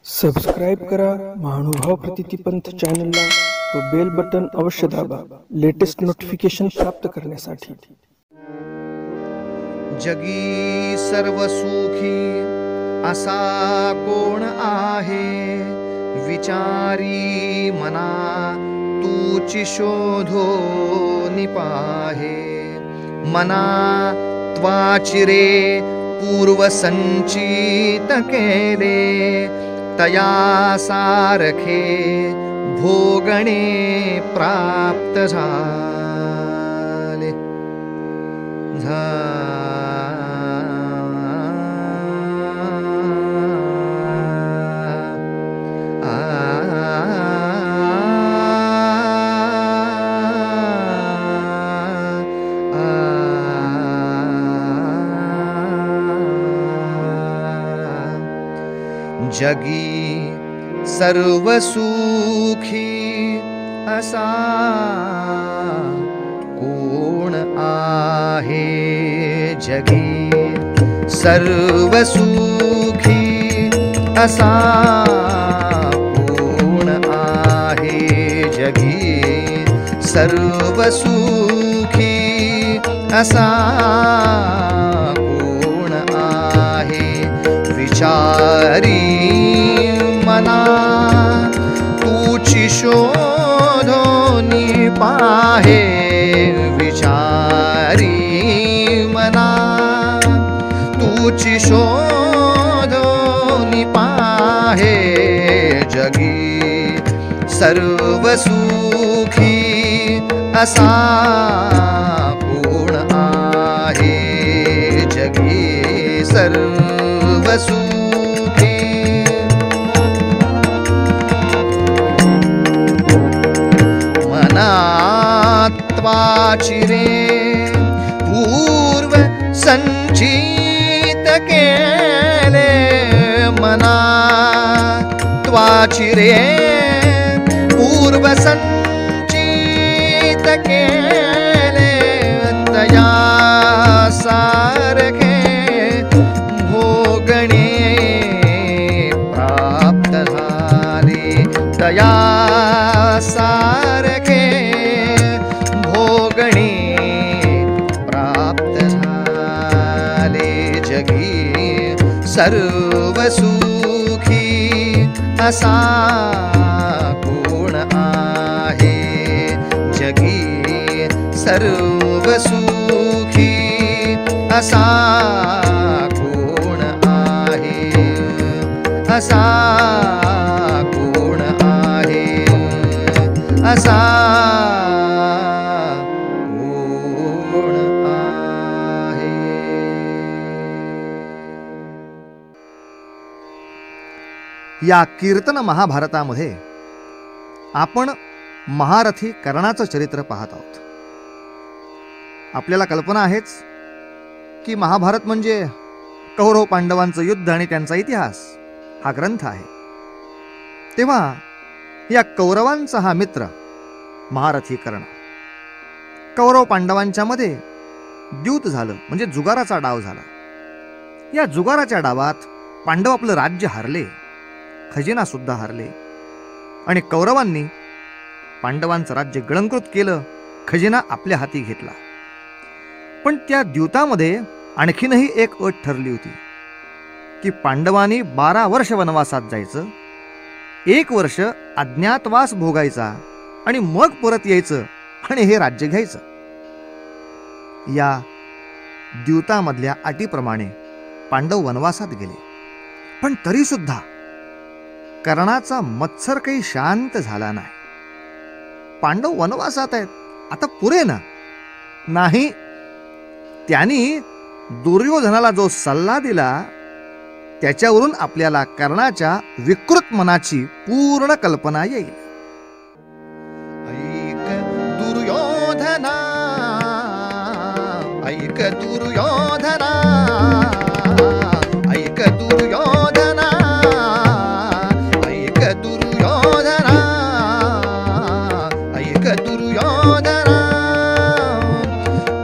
Subscribe करा महानुभाव प्रतितीपंथ चॅनलला व बेल बटन अवश्य दाबा लेटेस्ट नोटिफिकेशन प्राप्त करण्यासाठी। जगी सर्व सुखी असा कोण आहे, विचारी मना तूची शोधो निपाहे। मना त्वाची रे पूर्व संचित केले, तया सारखे भोगणे प्राप्त झाले। जगी सर्व सुखी असा कोण आहे, जगी सर्व सुखी असा कोण आहे, जगी सर्व सुखी असा कोण आहे। विचारी मना तूची शोधोनी पाहे, विचारी मना तूची शोधोनी पाहे। जगी सर्व सुखी असा कोण आहे, जगी सर्व सुखी। त्वाची रे पूर्व संचित केले, मना त्वाची रे पूर्व संचित केले, तया सारखे भोगणे प्राप्त झाले, तया सारखे भोगणे प्राप्त झाले। जगी सर्व सुखी असा कोण आहे, जगी सर्व सुखी असा कोण आहे, असा कोण आहे, असा या कीर्तन महाभारतामध्ये आपण महारथी कर्णाचं चरित्र पाहत आहोत। आपल्याला कल्पना आहेच की महाभारत म्हणजे कौरव पांडवांचं युद्ध आणि त्यांचा इतिहास हा ग्रंथ आहे। तेव्हा या कौरवांचा हा मित्र महारथी कर्ण, कौरव पांडवांच्या मध्ये द्यूत झालं म्हणजे जुगाराचा डाव झाला। या जुगाराच्या डावात पांडव आपलं राज्य हारले, खजिना सुद्धा हरले आणि कौरवांनी पांडवांचं राज्य गिळंकृत केलं, खजिना आपल्या हाती घेतला। पण त्या द्यूतामध्ये आणखीनही एक अट ठरली होती की पांडवांनी 12 वर्ष वनवासात जायचं, 1 वर्ष अज्ञातवास भोगायचा आणि मग परत यायचं आणि हे राज्य घ्यायचं। या द्यूतामधल्या अटीप्रमाणे पांडव वनवासात गेले, पण तरी सुद्धा कर्णाचा मत्सर काही शांत झाला नाही। पांडव वनवासात आहेत, आता पुरे ना नाही। त्यांनी दुर्योधनाला जो सल्ला दिला त्याच्यावरून आपल्याला कर्णाच्या विकृत मनाची पूर्ण कल्पना येईल। ऐक दुर्योधना, ऐक दुर्योधना, ऐक दुर्योधना, ऐक दुर्योधना, ऐक दुर्योधना।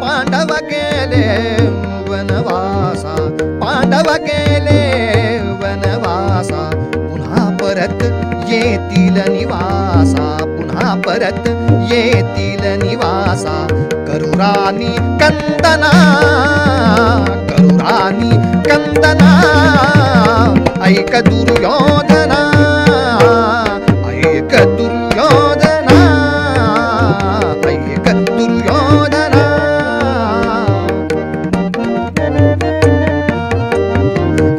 पांडव गेले वनवासा, पांडव गेले वनवासा, पुन्हा परत येतील निवासा, पुन्हा परत येतील निवासा. करुरानी कंदना, करुरानी कंदना, ऐक दुर्योधना, ऐक दुर्योधना, ऐक दुर्योधना.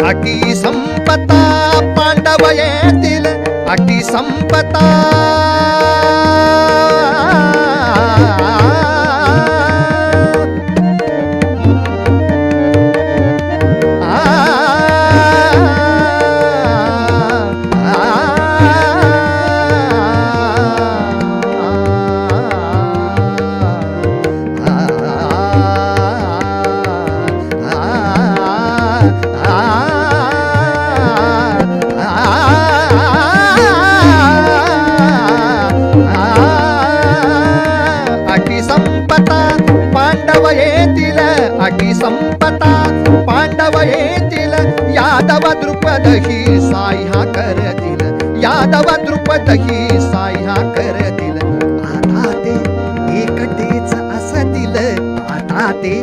अटी संपता पांडव येतील, अटी संपता. अटी संपता पांडव येतील, यादव द्रुपद ही साह्या करतील, यादव द्रुपद ही साह्या करतील. आता ते एकटेच असतील, आता ते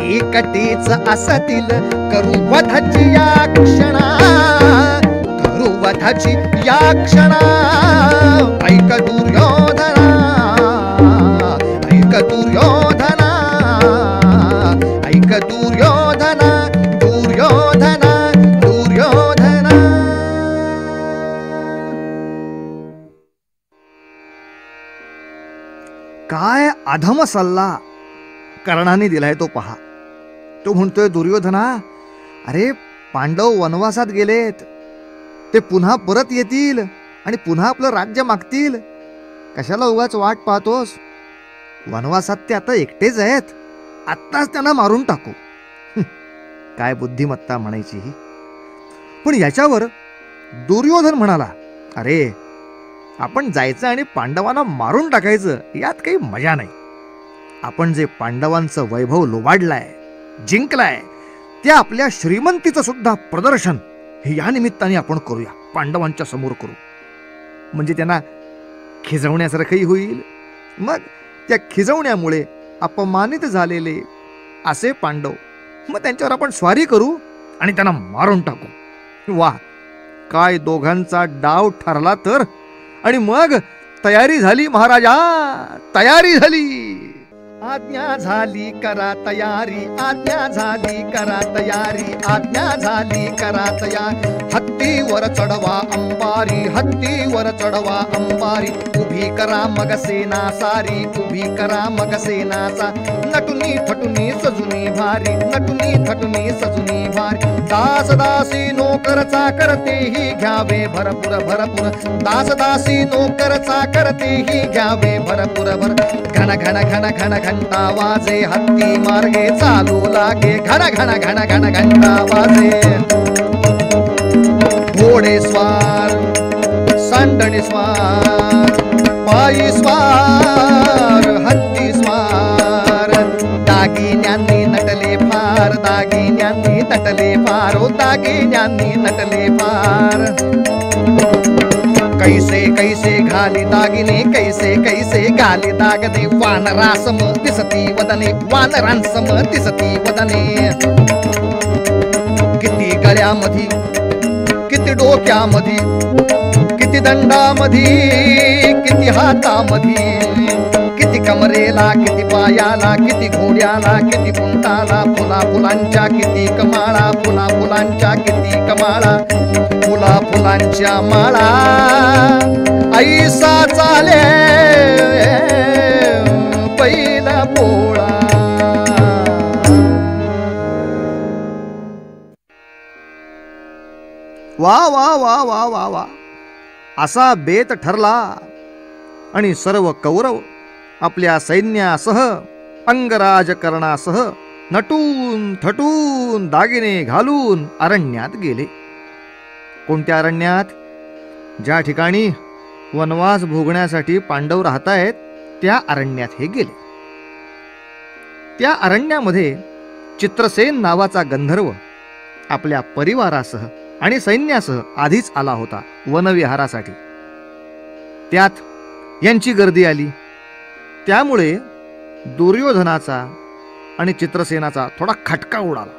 एकटेच असतील. करू वधाची या क्षणा, करू वधाची या क्षणा. ऐक दुर्योधना, ऐक दुर्योधना, ऐक दुर्योधना, दुर्योधना, दुर्योधना. काय अधम सल्ला कर्णाने दिलाय तो पहा. तो म्हणतोय दुर्योधना, अरे पांडव वनवासात गेलेत, ते पुन्हा परत येतील आणि पुन्हा आपलं राज्य मागतील. कशाला उगाच वाट पाहतोस? वनवासात ते आता एकटेच आहेत, आत्ताच त्यांना मारून टाकू. काय बुद्धिमत्ता म्हणायची ही. पण याच्यावर दुर्योधन म्हणाला, अरे आपण जायचं आणि पांडवांना मारून टाकायचं, यात काही मजा नाही. आपण जे पांडवांचं वैभव लोबाडलाय, जिंकलाय, त्या आपल्या श्रीमंतीचं सुद्धा प्रदर्शन हे या निमित्ताने आपण करूया, पांडवांच्या समोर करू. म्हणजे त्यांना खिजवण्यासारखंही होईल. मग त्या खिजवण्यामुळे अपमानित झालेले असे पांडव, मग त्यांच्यावर आपण स्वारी करू आणि त्यांना मारून टाकू. वा, काय दोघांचा डाव ठरला तर. आणि मग तयारी झाली महाराजा, तयारी झाली. आज्ञा झाली करा तयारी, आज्ञा झाली करा तयारी, आज्ञा झाली करा तयारी. हत्तीवर चढवा अंबारी, हत्तीवर चढवा अंबारी. उभी करा मग सेना सारी, उभी करा मग सेनाचा. नटुनी थटुनी सजुनी भारी, नटुनी थटुनी सजुनी भारी. दास दासी नोकर चाकर तेही घ्यावे भरपूर भरपूर, दास दासी नोकर चाकर तेही घ्यावे भरपूर भर. घन घन घन घन घंटा वाजे, हत्ती मार्गे चालू लागे. घन घन घन घन घंटा वाजे. घोडे स्वार, सांडणी स्वार, पायी स्वार, हत्ती स्वार. दागिन्यांनी नटले फार, दागिन्यांनी नटले फार, ओ दागिन्यांनी नटले फार. कैसे कैसे घाली दागिने, कैसे कैसे घाली दागने. वानरासम दिसती वदने, वानरांसम दिसती वदने. किती गळ्यामधी, किती डोक्यामधी, किती दंडामधी, किती हातामधी. किती कमरेला, किती पायाला, किती घोड्याला, किती कुंटाला. फुला फुलांच्या किती कमाळा, फुला फुलांच्या किती कमाळा. फुला फुलांच्या माळा ऐसा चाले पहिला पोळा. वा वा वा वा वा वा, असा बेत ठरला. आणि सर्व कौरव आपल्या सैन्यासह, अंगराजकरणासह नटून थटून दागिने घालून अरण्यात गेले. कोणत्या अरण्यात? ज्या ठिकाणी वनवास भोगण्यासाठी पांडव राहतायत त्या अरण्यात हे गेले. त्या अरण्यामध्ये चित्रसेन नावाचा गंधर्व आपल्या परिवारासह आणि सैन्यासह आधीच आला होता वनविहारासाठी. त्यात यांची गर्दी आली. त्यामुळे दुर्योधनाचा आणि चित्रसेनाचा थोडा खटका उडाला.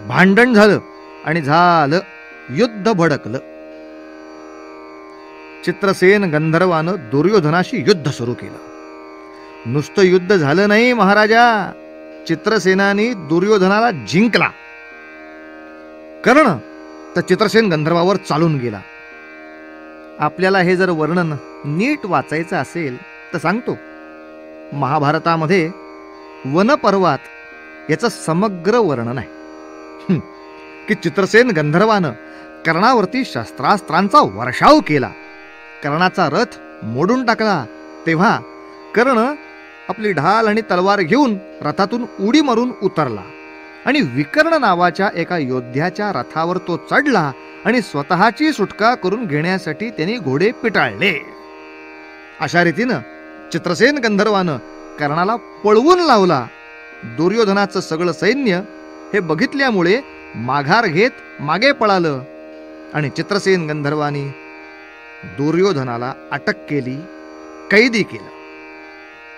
भांडण झालं आणि झालं युद्ध भडकलं. चित्रसेन गंधर्वानं दुर्योधनाशी युद्ध सुरू केलं. नुसतं युद्ध झालं नाही महाराजा, चित्रसेनाने दुर्योधनाला जिंकला. कर्ण तर चित्रसेन गंधर्वावर चालून गेला. आपल्याला हे जर वर्णन नीट वाचायचं असेल तर सांगतो. महाभारतामध्ये वनपर्वात याचं समग्र वर्णन आहे की चित्रसेन गंधर्वानं कर्णावरती शस्त्रास्त्रांचा वर्षाव केला. कर्णाचा रथ मोडून टाकला. तेव्हा कर्ण आपली ढाल आणि तलवार घेऊन रथातून उडी मारून उतरला आणि विकर्ण नावाच्या एका योद्ध्याच्या रथावर तो चढला आणि स्वतःची सुटका करून घेण्यासाठी त्यांनी घोडे पिटाळले. अशा रीतीनं चित्रसेन गंधर्वानं कर्णाला पळवून लावला. दुर्योधनाचं सगळं सैन्य हे बघितल्यामुळे माघार घेत मागे पळालं आणि चित्रसेन गंधर्वानी दुर्योधनाला अटक केली, कैदी केलं.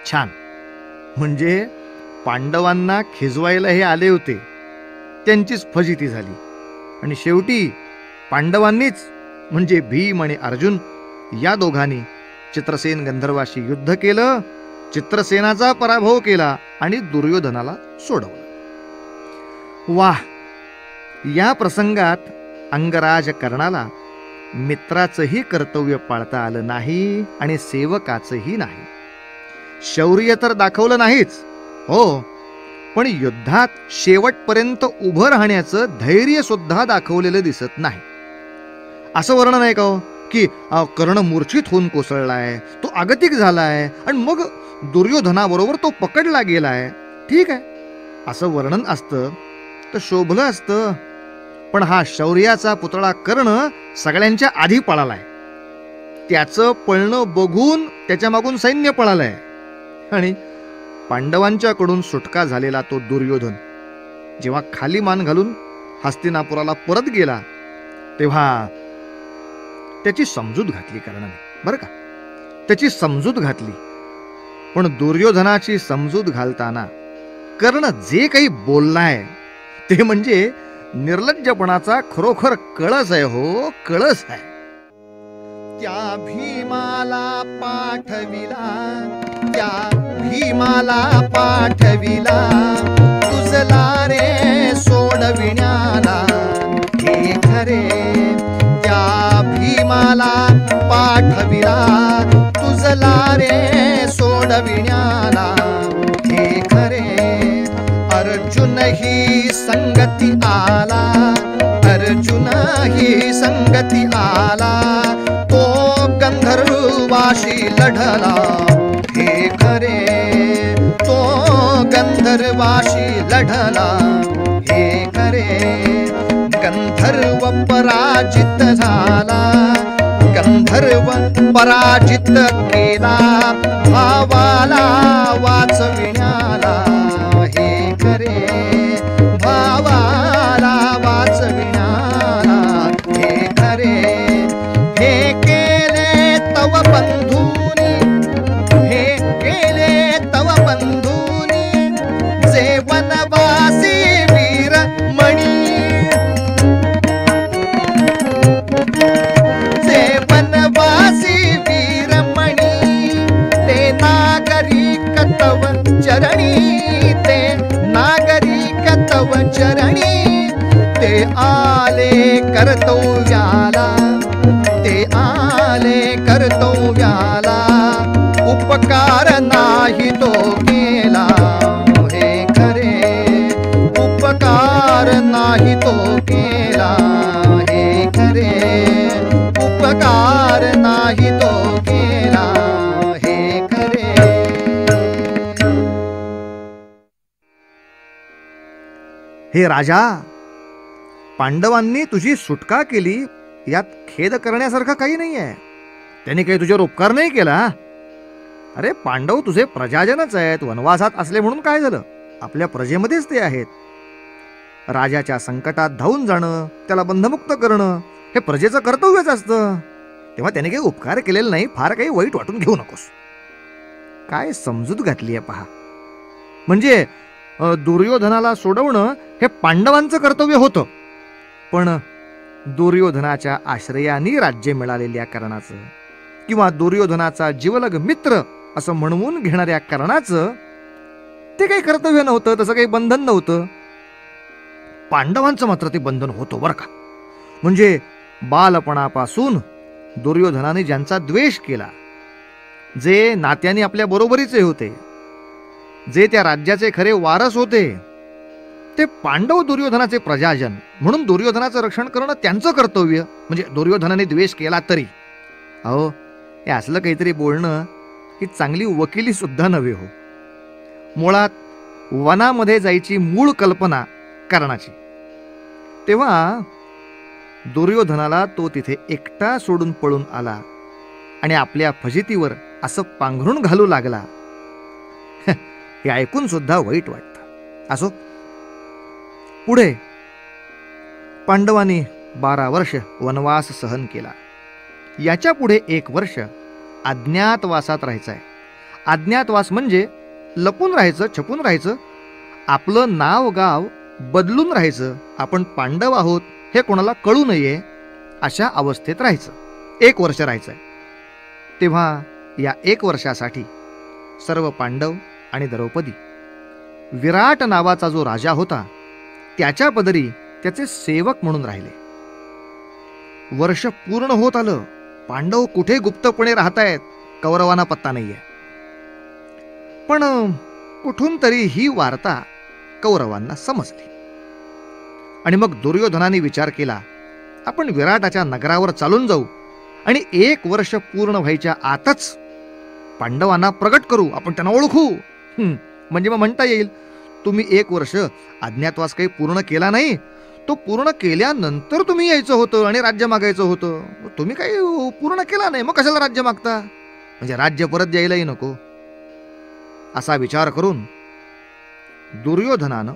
छान. म्हणजे पांडवांना खिजवायला हे आले होते, त्यांचीच फजिती झाली आणि शेवटी पांडवांनीच म्हणजे भीम आणि अर्जुन या दोघांनी चित्रसेन गंधर्वाशी युद्ध केलं, चित्रसेनाचा पराभव केला आणि दुर्योधनाला सोडवलं. वाह! या प्रसंगात अंगराज कर्णाला मित्राचंही कर्तव्य पाळता आलं नाही आणि सेवकाचंही नाही. शौर्य तर दाखवलं नाहीच, हो, पण युद्धात शेवटपर्यंत उभं राहण्याचं धैर्य सुद्धा दाखवलेलं दिसत नाही. असं वर्णन आहे का हो की कर्ण मूर्छित होऊन कोसळलाय, तो आगतिक झालाय आणि मग दुर्योधनाबरोबर तो पकडला गेलाय. ठीक आहे, असं वर्णन असतं तर शोभलं असतं. पण हा शौर्याचा पुतळा कर्ण सगळ्यांच्या आधी पळालाय. त्याचं पळणं बघून त्याच्या मागून सैन्य पळालंय आणि पांडवांच्याकडून सुटका झालेला तो दुर्योधन जेव्हा खाली मान घालून हस्तिनापुराला परत गेला तेव्हा त्याची समजूत घातली कर्णाने. बरं का, त्याची समजूत घातली. पण दुर्योधनाची समजूत घालताना कर्ण जे काही बोललाय ते म्हणजे निर्लज्जपणाचा खरोखर कळस आहे. हो, कळस आहे. त्या भीमाला पाठविला, त्या भीमाला पाठविला, तुझला रे सोडविण्याला हे खरे. त्या भीमाला पाठविला, तुझला रे सोडविण्याला हे खरे. अर्जुन ही संगती आला, अर्जुन ही संगती आला, तो गंधर्वाशी लढला हे खरे. तो गंधर्वाशी लढला हे खरे. गंधर्व पराजित झाला, गंधर्व पराजित केला, भावाला वाचविण्याला हे खरे. भावाला वाचविण्याला हे खरे. हे केले तव बंधूनी, हे केले तव बंधूनी, जे वनवासी वीर मणी, जे वनवासी वीर मणी, ते नागरिक तव चरणी, ते नागरिक तव चरणी, ते आले कर्तव्याला, ते आले कर्तव्याला, उपकार नाही तो केला हे खरे. उपकार नाही तो केला हे खरे. उपकार नाही तो केला हे खरे. हे राजा, पांडवांनी तुझी सुटका केली यात खेद करण्यासारखं काही नाही आहे. त्यांनी काही तुझ्यावर उपकार नाही केला. अरे पांडव तुझे प्रजाजनच आहेत. वनवासात असले म्हणून काय झालं, आपल्या प्रजेमध्येच ते आहेत. राजाच्या संकटात धावून जाणं, त्याला बंधमुक्त करणं हे प्रजेचं कर्तव्यच असतं. तेव्हा त्याने काही उपकार केलेला नाही, फार काही वाईट वाटून घेऊ नकोस. काय समजूत घातली आहे पहा. म्हणजे दुर्योधनाला सोडवणं हे पांडवांचं कर्तव्य होतं, पण दुर्योधनाच्या आश्रयाने राज्य मिळालेल्या कारणाचं किंवा दुर्योधनाचा जीवलग मित्र असं म्हणवून घेणाऱ्या कारणाचं ते काही कर्तव्य नव्हतं, तसं काही बंधन नव्हतं. पांडवांचं मात्र ते बंधन होतं बरं का. म्हणजे बालपणापासून दुर्योधनाने ज्यांचा द्वेष केला, जे नात्याने आपल्या बरोबरीचे होते, जे त्या राज्याचे खरे वारस होते, ते पांडव दुर्योधनाचे प्रजाजन म्हणून दुर्योधनाचं रक्षण करणं त्यांचं कर्तव्य. म्हणजे दुर्योधनाने द्वेष केला तरी अहो, हे असलं काहीतरी बोलणं ही चांगली वकिली सुद्धा नव्हे हो. मुळात वनामध्ये जायची मूळ कल्पना कारणाची. तेव्हा दुर्योधनाला तो तिथे एकटा सोडून पळून आला आणि आपल्या फजितीवर असं पांघरून घालू लागला. हे ऐकून सुद्धा वाईट वाटतं. असो, पुढे पांडवांनी 12 वर्ष वनवास सहन केला. याच्या पुढे 1 वर्ष अज्ञातवासात राहायचंय. अज्ञातवास म्हणजे लपून राहायचं, छपून राहायचं, आपलं नाव गाव बदलून राहायचं. आपण पांडव आहोत हे कोणाला कळू नये अशा अवस्थेत राहायचं. 1 वर्ष राहायचंय. तेव्हा या 1 वर्षासाठी सर्व पांडव आणि द्रौपदी विराट नावाचा जो राजा होता त्याच्या पदरी त्याचे सेवक म्हणून राहिले. वर्ष पूर्ण होत आलं. पांडव कुठे गुप्तपणे राहतायत कौरवांना पत्ता नाहीये. पण कुठून तरी ही वार्ता कौरवांना समजली आणि मग दुर्योधनाने विचार केला, आपण विराटाच्या नगरावर चालून जाऊ आणि 1 वर्ष पूर्ण व्हायच्या आतच पांडवांना प्रगट करू, आपण त्यांना ओळखू. म्हणजे मग म्हणता येईल, तुम्ही 1 वर्ष अज्ञातवास काही पूर्ण केला नाही, तो पूर्ण केल्यानंतर तुम्ही यायचं होतं आणि राज्य मागायचं होतं. तुम्ही काही पूर्ण केला नाही, मग कशाला राज्य मागता? म्हणजे राज्य परत द्यायलाही नको. असा विचार करून दुर्योधनानं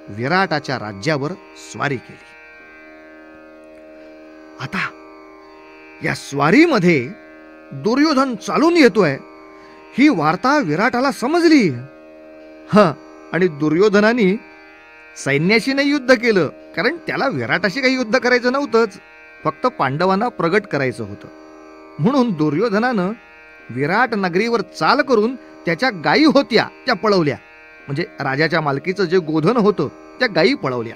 विराटाच्या राज्यावर स्वारी केली. आता या स्वारीमध्ये दुर्योधन चालून येतोय ही वार्ता विराटाला समजली. आणि दुर्योधनाने सैन्याशी नाही युद्ध केलं, कारण त्याला विराटाशी काही युद्ध करायचं नव्हतंच, फक्त पांडवांना प्रगट करायचं होतं. म्हणून दुर्योधनानं विराट नगरीवर चाल करून त्याच्या गायी होत्या त्या पळवल्या. म्हणजे राजाच्या मालकीचं जे गोधन होतं त्या गायी पळवल्या.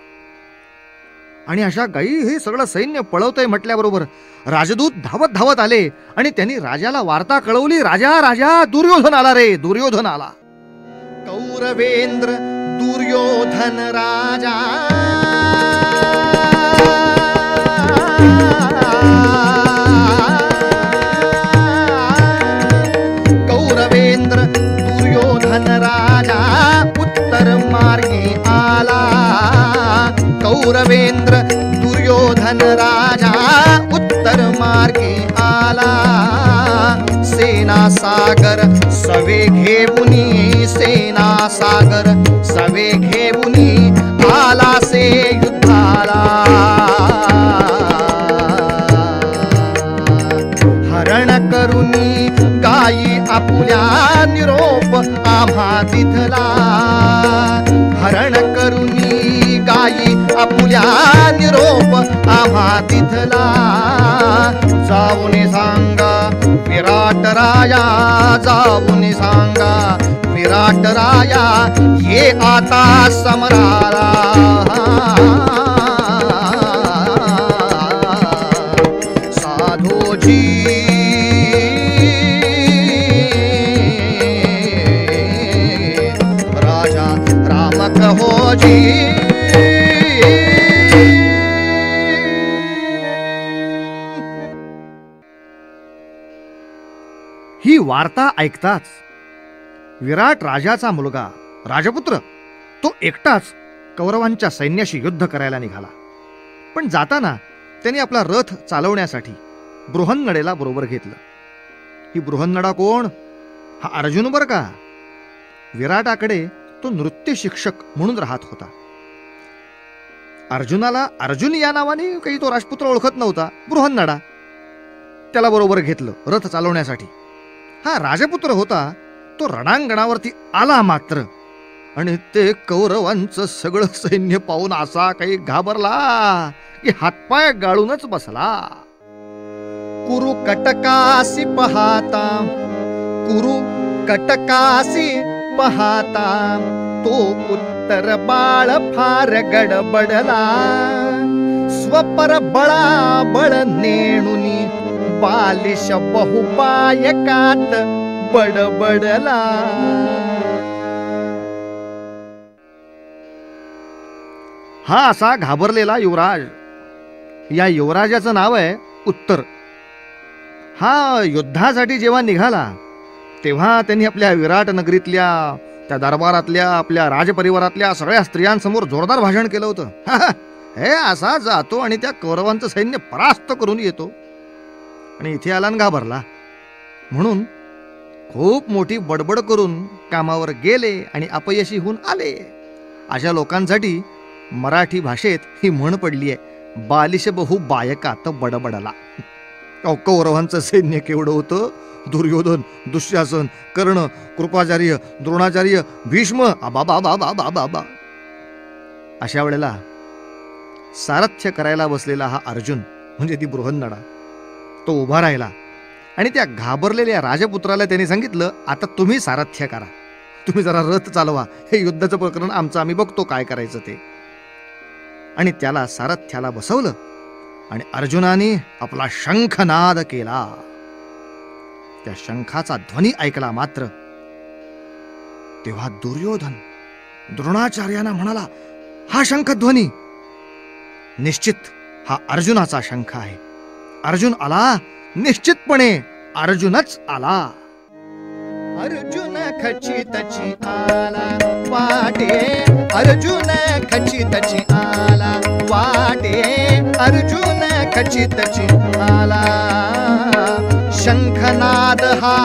आणि अशा गायी हे सगळं सैन्य पळवतंय म्हटल्याबरोबर राजदूत धावत धावत आले आणि त्यांनी राजाला वार्ता कळवली, राजा राजा दुर्योधन आला रे, दुर्योधन आला. कौरवेंद्र दुर्योधन राजा कौरवेंद्र दुर्योधन राजा उत्तर मार्गे आला. कौरवेंद्र दुर्योधन राजा उत्तर मार्गे आला. सेना सागर सवे घेऊनी, सेना सागर सवे घेऊनी आला से युद्धाला. हरण करुनी गायी आपुल्या निरोप आम्हा तिथला. हरण करुनी गायी आपुल्या निरोप आम्हा तिथला. जाऊन सांगा विराट राया, जाऊन सांगा विराट राया, ये आता समराला. साधोजी राजा राम कहोजी. ही वार्ता ऐकताच विराट राजाचा मुलगा राजपुत्र तो एकटाच कौरवांच्या सैन्याशी युद्ध करायला निघाला. पण जाताना त्यांनी आपला रथ चालवण्यासाठी बृहन्नडेला बरोबर घेतलं. ही बृहन्नडा कोण? हा अर्जुन बर का. विराटाकडे तो नृत्य शिक्षक म्हणून राहत होता. अर्जुनाला अर्जुन या नावाने काही तो राजपुत्र ओळखत नव्हता. बृहन्नडा त्याला बरोबर घेतलं रथ चालवण्यासाठी. हा राजपुत्र होता, तो रणांगणावरती आला मात्र, आणि ते कौरवांचं सगळं सैन्य पाहून असा काही घाबरला की हातपाय गाळूनच बसला. कुरु कटकासी पाहता, कुरु कटकासी पाहता, तो उत्तर बाळ फार गडबडला. स्वपर बळा बळ नेणुनी, बालिश बहुपायकात बडबडला. हा असा घाबरलेला युवराज. या युवराजाचं नाव आहे उत्तर. हा युद्धासाठी जेव्हा निघाला तेव्हा त्यांनी आपल्या विराट नगरीतल्या, त्या दरबारातल्या, आपल्या राजपरिवारातल्या सगळ्या स्त्रियांसमोर जोरदार भाषण केलं होतं. हे असा जातो आणि त्या कौरवांचं सैन्य परास्त करून येतो, आणि इथे आला घाबरला. म्हणून खूप मोठी बडबड करून कामावर गेले आणि अपयशी होऊन आले. अशा लोकांसाठी मराठी भाषेत ही म्हण पडली आहे, बालिश बहु बायकात बडबडला. कौरवांचं सैन्य केवढं होतं. दुर्योधन, दुःशासन, कर्ण, कृपाचार्य, द्रोणाचार्य, भीष्म, आबा. अशा वेळेला सारथ्य करायला बसलेला हा अर्जुन म्हणजे ती बृहन्नडा, तो उभा राहिला आणि त्या घाबरलेल्या राजपुत्राला त्याने सांगितलं, आता तुम्ही सारथ्य करा, तुम्ही जरा रथ चालवा, हे युद्धाचं प्रकरण आमचं आम्ही बघतो काय करायचं ते. आणि त्याला सारथ्याला बसवलं आणि अर्जुनाने आपला शंखनाद केला. त्या शंखाचा ध्वनी ऐकला मात्र तेव्हा दुर्योधन द्रोणाचार्यांना म्हणाला, हा शंख ध्वनी निश्चित हा अर्जुनाचा शंख आहे. अर्जुन आला, निश्चितपणे अर्जुनच आला. अर्जुन खचितची आला वाटे, अर्जुन खचितची आला वाटे, अर्जुन खचितची आला. शंखनाद हा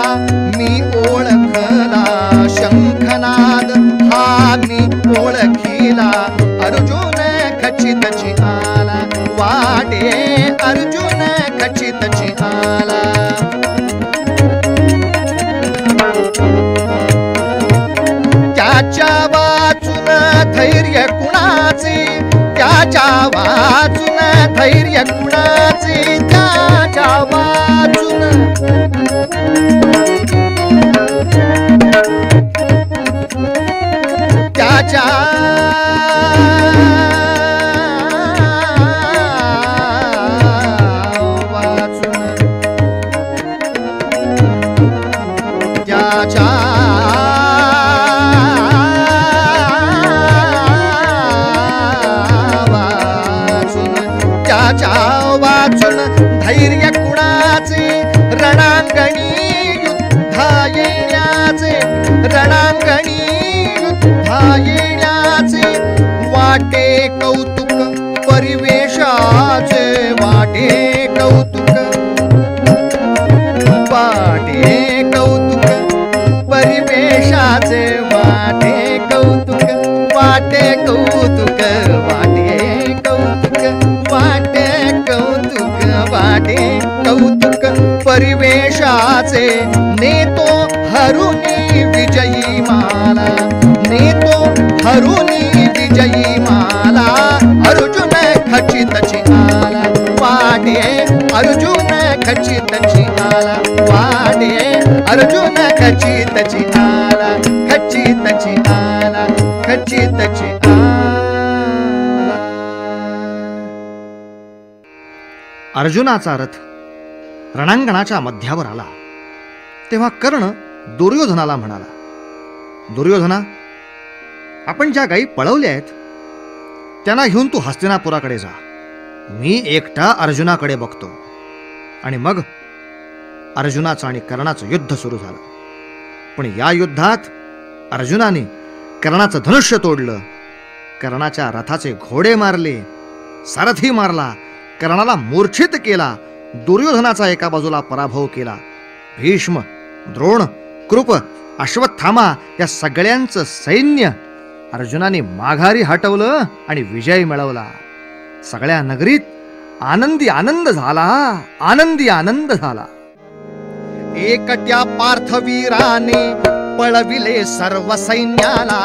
मी ओळखला, शंखनाद हा मी ओळखिला. अर्जुन खचितची आला वाटे, अर्जुन खचितची आला. त्याच्या वाचून धैर्य कुणाचे, त्याच्या वाचून धैर्य कुणाचे, त्याच्या वाचून त्याच्या वाचून त्याच्या वाचून धैर्य कुणाचे, रणांगणी युद्धा येण्याचे, रणांगणी युद्धा येण्याचे. वाटे कौतुक परिवेशाचे, वाटे कौतुक, वाटे कौतुक परिवेशाचे, वाटे कौतुक, वाटे कौतुक, वाटे कौतुक, वाटे कौतुक, वाटे कौतुक परिवेशाचे. नेतो हरुनी विजयी माला, नेतो हरुनी विजयी माला. अर्जुन खचितची आला वाटे, अर्जुन खचितची आला वाटे, अर्जुन खचितची आला, खचितची आला, खचितची आला. अर्जुनाचा रथ रणांगणाच्या मध्यावर आला तेव्हा कर्ण दुर्योधनाला म्हणाला, दुर्योधना, आपण ज्या गायी पळवल्या आहेत त्यांना घेऊन तू हस्तिनापुराकडे जा. मी एकटा अर्जुनाकडे बघतो. आणि मग अर्जुनाचं आणि कर्णाचं युद्ध सुरू झालं. पण या युद्धात अर्जुनाने कर्णाचं धनुष्य तोडलं, कर्णाच्या रथाचे घोडे मारले, सारथी मारला, कर्णाला मूर्छित केला, दुर्योधनाचा एका बाजूला पराभव केला. भीष्म, द्रोण, कृप, अश्वत्थामा या सगळ्यांचं सैन्य अर्जुनाने माघारी हटवलं आणि विजय मिळवला. सगळ्या नगरीत आनंदी आनंद झाला, आनंदी आनंद झाला. एकट्या पार्थवीराने पळविले सर्व सैन्याला,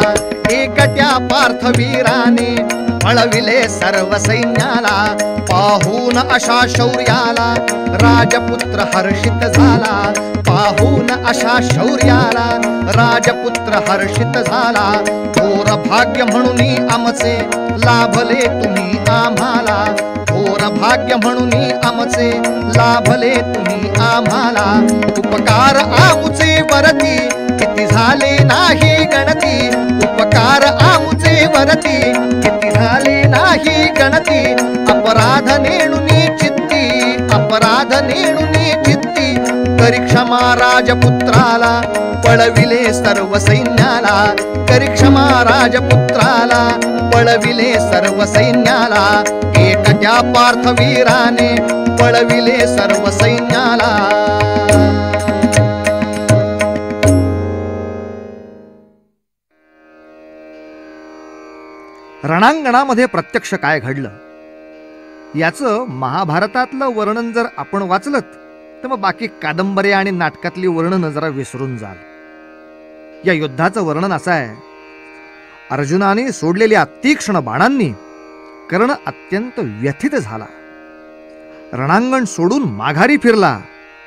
एकट्या पार्थवीराने पळविले सर्व सैन्याला. पाहून अशा शौर्याला राजपुत्र हर्षित झाला, पाहून अशा शौर्याला राजपुत्र हर्षित झाला. थोर भाग्य म्हणून आमचे लाभले तुम्ही आम्हाला, थोर भाग्य म्हणून आमचे लाभले तुम्ही आम्हाला. उपकार आमुचे वरती किती झाले नाही गणती, उपकार आमुचे वरती किती झाले नाही गणती. अपराध नेणुनी चित्ती, अपराध नेणुनी चित्ती. करी क्षमा राजपुत्राला पळविले सर्व सैन्याला, करी क्षमा राजपुत्राला पळविले सर्व सैन्याला. एकट्या पार्थवीराने पळविले सर्व सैन्याला. रणांगणामध्ये प्रत्यक्ष काय घडलं याचं महाभारतातलं वर्णन जर आपण वाचलं तर मग बाकी कादंबऱ्या आणि नाटकातली वर्णन जरा विसरून जाल. या युद्धाचं वर्णन असं आहे, अर्जुनाने सोडलेल्या तीक्ष्ण बाणांनी कर्ण अत्यंत व्यथित झाला, रणांगण सोडून माघारी फिरला.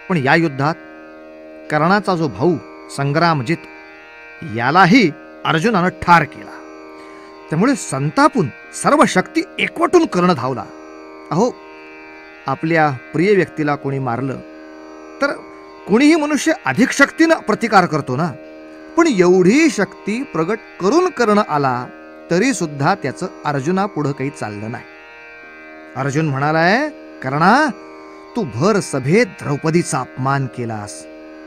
पण या युद्धात कर्णाचा जो भाऊ संग्रामजित यालाही अर्जुनानं ठार केला. त्यामुळे संतापून सर्व शक्ती एकवटून कर्ण धावला. अहो, आपल्या प्रिय व्यक्तीला कोणी मारलं तर कोणीही मनुष्य अधिक शक्तीनं प्रतिकार करतो ना, पण एवढी शक्ती प्रगट करून कर्ण आला तरी सुद्धा त्याचं अर्जुना पुढं काही चाललं नाही. अर्जुन म्हणालाय, कर्णा, तू भर सभेत द्रौपदीचा अपमान केलास,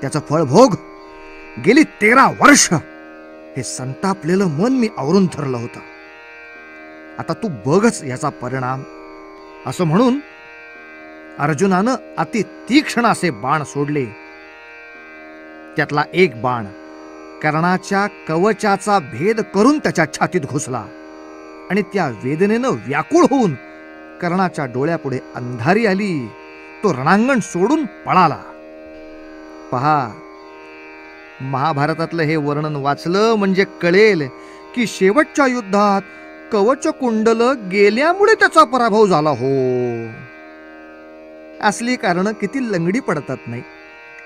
त्याचं फळ भोग. गेली 13 वर्ष हे संतापलेलं मन मी आवरून धरलं होतं, आता तू बघच याचा परिणाम. असं म्हणून अर्जुनानं अति तीक्ष्ण असे बाण सोडले. त्यातला एक बाण कर्णाच्या कवचाचा भेद करून त्याच्या छातीत घुसला आणि त्या वेदनेनं व्याकुळ होऊन कर्णाच्या डोळ्यापुढे अंधारी आली. तो रणांगण सोडून पळाला. पहा, महाभारतातलं हे वर्णन वाचलं म्हणजे कळेल की शेवटच्या युद्धात कवच कुंडल गेल्यामुळे त्याचा पराभव झाला. हो, असली कारण किती लंगडी पडतात नाही.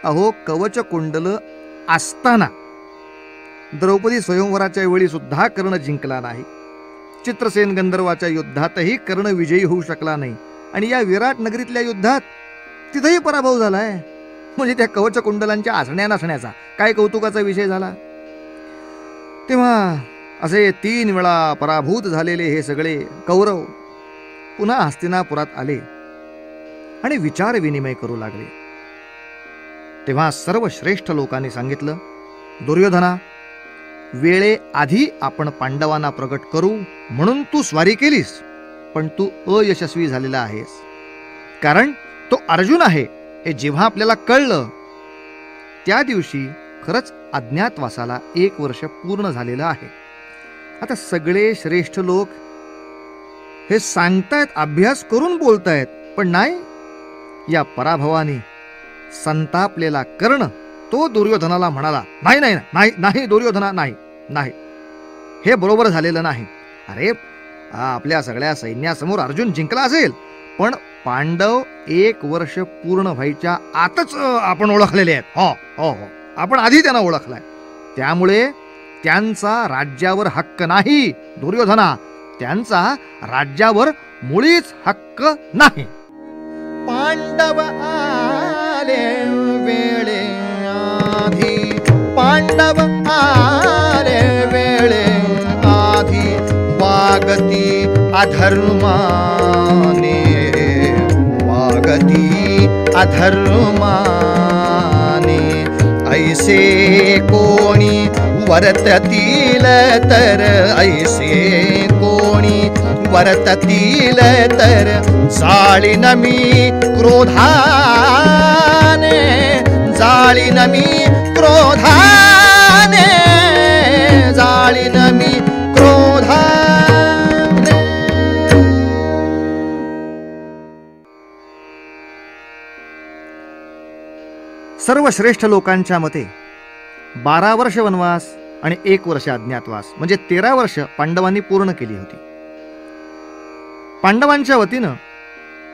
अहो, कवच कुंडल असताना द्रौपदी स्वयंवराच्या वेळी सुद्धा कर्ण जिंकला नाही. चित्रसेन गंधर्वाच्या युद्धातही कर्ण विजयी होऊ शकला नाही आणि या विराट नगरीतल्या युद्धात तिथेही पराभव झालाय. म्हणजे त्या कवच कुंडलांच्या असण्या नसण्याचा काय कौतुकाचा विषय झाला. तेव्हा असे 3 वेळा पराभूत झालेले हे सगळे कौरव पुन्हा हस्तिनापुरात आले आणि विचार विनिमय करू लागले. तेव्हा सर्व श्रेष्ठ लोकांनी सांगितलं, दुर्योधना, वेळे आधी आपण पांडवांना प्रगट करू म्हणून तू स्वारी केलीस, पण तू अयशस्वी झालेला आहेस. कारण तो अर्जुन आहे हे जेव्हा आपल्याला कळलं त्या दिवशी खरंच अज्ञातवासाला 1 वर्ष पूर्ण झालेलं आहे. आता सगळे श्रेष्ठ लोक हे सांगतायत, अभ्यास करून बोलतायत, पण नाही, या पराभवाने संतापलेला कर्ण तो दुर्योधनाला म्हणाला, नाही नाही नाही नाही दुर्योधना, नाही नाही, हे बरोबर झालेलं नाही. अरे, आपल्या सगळ्या सैन्यासमोर अर्जुन जिंकला असेल, पण पांडव 1 वर्ष पूर्ण व्हायच्या आतच आपण ओळखलेले आहेत. हो हो हो, आपण आधी त्यांना ओळखलाय. त्यामुळे त्यांचा राज्यावर हक्क नाही दुर्योधना, त्यांचा राज्यावर मुळीच हक्क नाही. पांडव आले वेळे आधी, पांडव आले वेळे आधी, वागती अधर्माने, वागती अधर्माने. ऐसे कोणी वर्ततील तर, ऐसे कोणी वर्ततील तर, जाळीन मी क्रोधाने, जाळीन मी क्रोधाने, जाळीन मी क्रोधाने. सर्व श्रेष्ठ लोकांच्या मते 12 वर्ष वनवास आणि 1 वर्ष अज्ञातवास म्हणजे 13 वर्ष पांडवांनी पूर्ण केली होती. पांडवांच्या वतीनं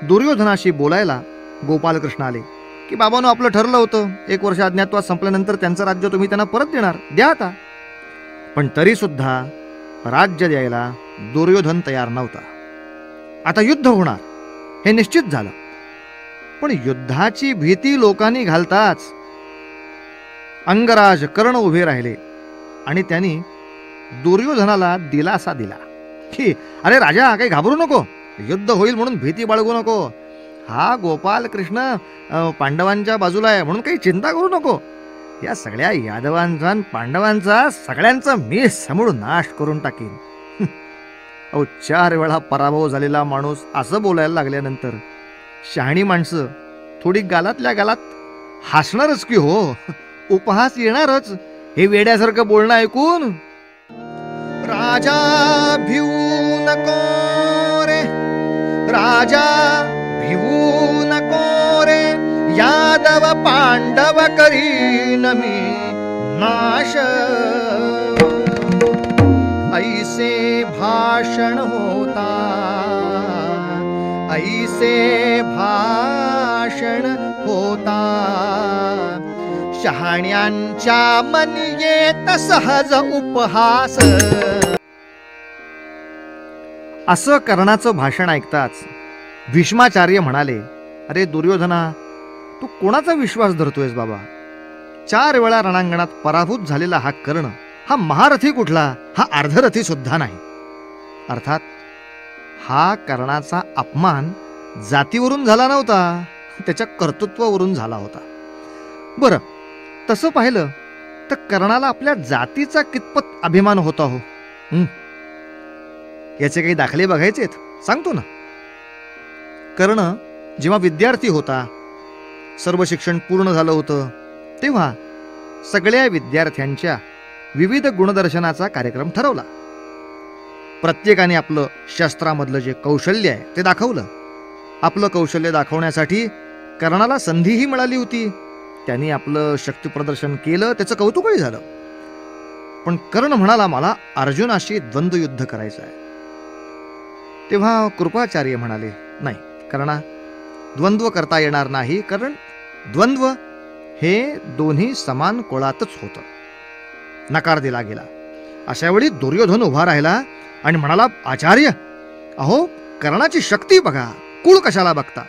दुर्योधनाशी बोलायला गोपालकृष्ण आले की बाबांनो, आपलं ठरलं होतं 1 वर्ष अज्ञातवास संपल्यानंतर त्यांचं राज्य तुम्ही त्यांना परत देणार, द्या आता. पण तरी सुद्धा राज्य द्यायला दुर्योधन तयार नव्हता. आता युद्ध होणार हे निश्चित झालं, पण युद्धाची भीती लोकांनी घालताच अंगराज कर्ण उभे राहिले आणि त्यांनी दुर्योधनाला दिलासा दिला की अरे राजा, काही घाबरू नको, युद्ध होईल म्हणून भीती बाळगू नको. हा गोपाल कृष्ण पांडवांच्या बाजूला आहे म्हणून काही चिंता करू नको. या सगळ्या यादवांचा पांडवांचा सगळ्यांचा मी समूळ नाश करून टाकीन. 4 वेळा पराभव झालेला माणूस असं बोलायला लागल्यानंतर शहाणी माणसं थोडी गालातल्या गालात हसणारच की हो, उपहास येणारच. हे वेड्यासारखं बोलणं ऐकून राजा भिवू नको रे, राजा भिवू नको रे, यादव पांडव करीन मी नाश. ऐसे भाषण होता, ऐसे भाषण होता, शहाण्यांच्या मनी येत सहज उपहास. असं कर्णाचं भाषण ऐकताच भीष्माचार्य म्हणाले, अरे दुर्योधना, तू कोणाचा विश्वास धरतोयस बाबा? 4 वेळा रणांगणात पराभूत झालेला हा कर्ण हा महारथी कुठला, हा अर्धरथी सुद्धा नाही. अर्थात हा कर्णाचा अपमान जातीवरून झाला नव्हता, त्याच्या कर्तृत्वावरून झाला होता. बरं, तसं पाहिलं तर कर्णाला आपल्या जातीचा कितपत अभिमान होता हो? याचे काही दाखले बघायचेत, सांगतो ना. कर्ण जेव्हा विद्यार्थी होता, सर्व शिक्षण पूर्ण झालं होतं, तेव्हा सगळ्या विद्यार्थ्यांच्या विविध गुणदर्शनाचा कार्यक्रम ठरवला. प्रत्येकाने आपलं शस्त्रामधलं जे कौशल्य आहे ते दाखवलं. आपलं कौशल्य दाखवण्यासाठी कर्णाला संधीही मिळाली होती. त्यांनी आपलं शक्ती प्रदर्शन केलं, त्याचं कौतुकही झालं. पण कर्ण म्हणाला, मला अर्जुनाशी द्वंद्वयुद्ध करायचं आहे. तेव्हा कृपाचार्य म्हणाले, नाही कर्णा, द्वंद्व करता येणार नाही, कारण द्वंद्व हे दोन्ही समान कोळातच होतं. नकार दिला गेला. अशा वेळी दुर्योधन उभा राहिला आणि म्हणाला, आचार्य, अहो कर्णाची शक्ती बघा, कुळ कशाला बघता?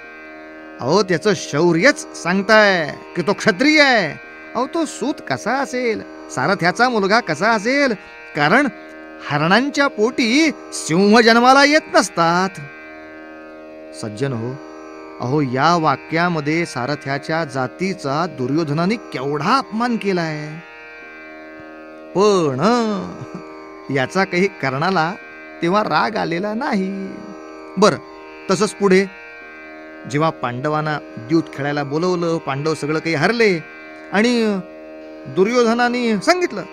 अहो त्याचं शौर्यच सांगताय की तो क्षत्रिय आहे. अहो तो सूत कसा असेल, सारथ्याचा मुलगा कसा असेल, कारण हरणांच्या पोटी सिंह जन्माला येत नसतात. सज्जन हो, अहो या वाक्यामध्ये सारथ्याच्या जातीचा दुर्योधनाने केवढा अपमान केलाय. पण याचा काही कर्णाला तेव्हा राग आलेला नाही. बरं, तसंच पुढे जेव्हा पांडवांना द्यूत खेळायला बोलवलं, पांडव सगळं काही हरले आणि दुर्योधनाने सांगितलं